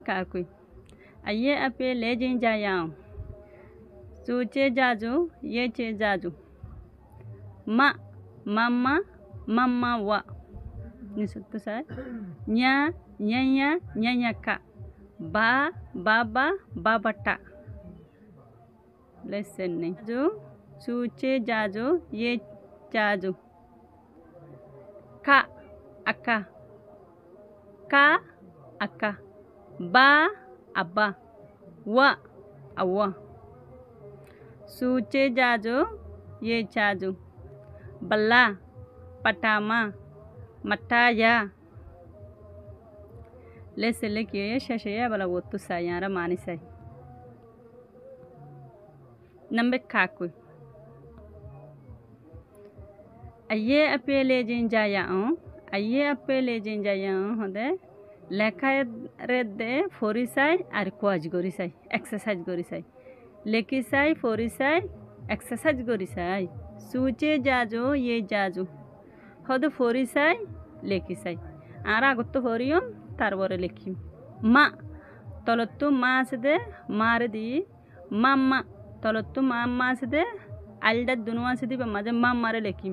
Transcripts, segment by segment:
काकुई आइए अपे ले जिन जायां सूचे जाजू ये चे जाजू मा मम्मा मम्मा वा निसुत्तु Sai nya nyanya nyanyaka ba baba babata listening जो सूचे जाजू ये जाजू का अक्का बा अब्बा वा अव्वा सूचे जाजू ये जाजू बल्ला पटामा मटाया लेसे लेकियो शशया बला वोत्तु सायारा मानी साई नंबे काकु आइए अपे ले जिन जायां आइए अपे ले जिन जायां होदे लेखा रेदे फोरी साई और कोज गोरी साई एक्सरसाइज गोरी साई लेकी साई फोरी साई एक्सरसाइज गोरी साई सूचे जाजू ये जाजू होदे फोरी साई लेकी साई आरा गुत्तो फोरियो तारबोरे लेखी मा तलत्तु मास दे मार दी मामा तलत्तु मामा से दे अल्डा दुनुआ से दी बमाजे मामारे लेखी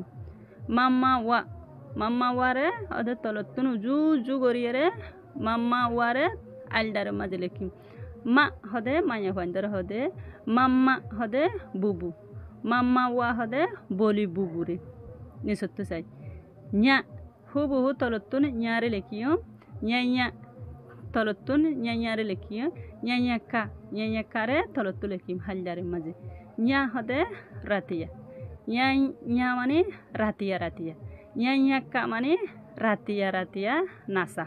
मामा वारे अदे तलत्तु जू जू गोरियरे मामा वारे अल्डारे माजे लेखी मा होदे माया फंदर होदे मामा होदे बुबू मामा वा होदे बोली बुबू रे निसुत्तु साई nya हुबु तलत्तु न्यारे लेखियो nya तलत्तु न्यारे लेखियो nya कारे तलत्तु लेखिम हल्दारे माजे nya होदे रातिया nya माने रातिया nya का माने रातिया नासा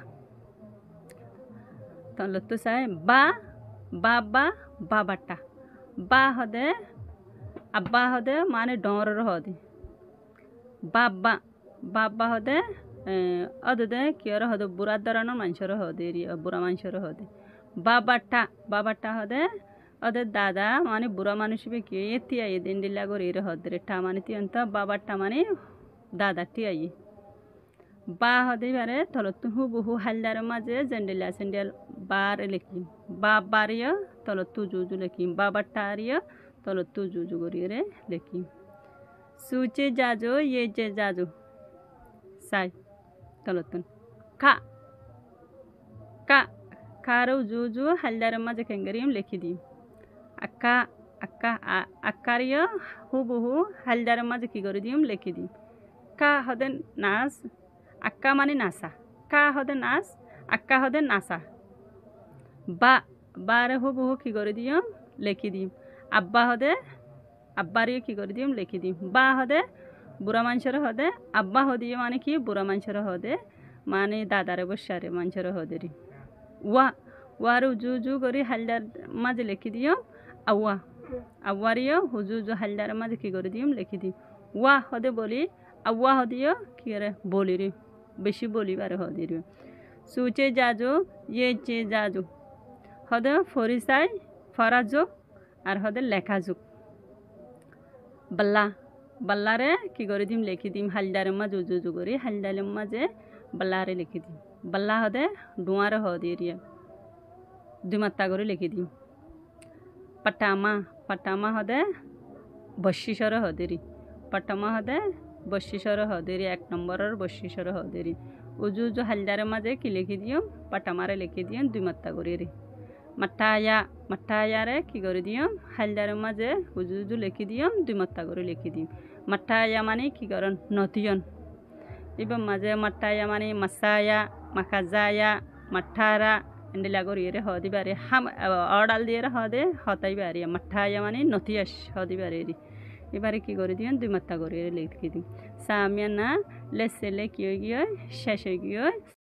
तलत्तु साय बा बाबा बाबाटा बा होदे अब्बा होदे माने डोर होदे बाबा होदे अदे क्योर होदे बुरा दरानो मानसर होदे बुरा मानसर होदे बाबाटा होदे अदे दादा माने बुरा मानुष भी क्यों ये तिया ये दिंडिला गोरी होदे रे टा माने तियंत बाबाटा माने दादा तिया ये बा होदे बारे तलत्तु हुबु हल्दार माजे जंडिला सेंडियल बार लेखी बाबारिया तलत्तु जूजू लेखी बाबाटारिया तलत्तु जूजू गोरी रे लेखी सूचे जाजो ये जे जाजू साई तलत्तुन का कारो जूजू हल्दार माजे केंगरियम लेखी दी अक्कारिया हुबु हल्दार माजे की गोरी दियम लेखी दी का होदे नास अक्का माने नासा का होदे नास अक्का होदे नासा बारे हुबु की गोरी दियम लेखी दी अब्बा होदे अब्बारियो की गोरी दियम लेखी दी बा होदे बुरा मानसर होदे अब्बा होदियो माने की बुरा मानसर होदे माने दादारे बशारे मानसर होदे री वारू जू गोरी हल्दार माजे लेखी दियो अव्वारियो हुजू हल्दार माजे की गोरी दियम लेखी दी वा होदे बोली अव्वा होदियो की रे बोली री बेशी बोली बारे होदे री सूचे जाजू ये चे जाजू होदे फोरिसाई फराजो और होदे लेखाजू बल्ला रे की गोरी दिम लेखी दिम हल्दारे मा जू गोरी हल्दारे माजे बल्ला रे लेखी दिम बल्ला होदे डुआरे होदे री दुमत्ता गोरी लेखी दिम पटामा होदे बशीशर होदे री पटामा होदे बशीशर होदे री एक नंबर बशीशर होदे री उजू हल्दारे माजे की लेखी दियो पटामारे लेखी दियो दुमत्ता गोरी री मट्टाया रे की गोरी दियो हल्दारे माजे उजू लेखी दियो दुमत्ता गोरी लेखी दियो मट्टाया माने की करन नतियन इबा माजे मट्टाया माने मसाया मखाजाया मट्टारा इंडिला गोरी रे होदी बारे हम ऑर्डर दिए रे होदे होताई बारे मट्टाया माने नतियश होदी बारे री इबारे की गोरी दियो दुमत्ता गोरी रे लेखी दियो सामियाना लेसे ले कियो गियो शेशे गियो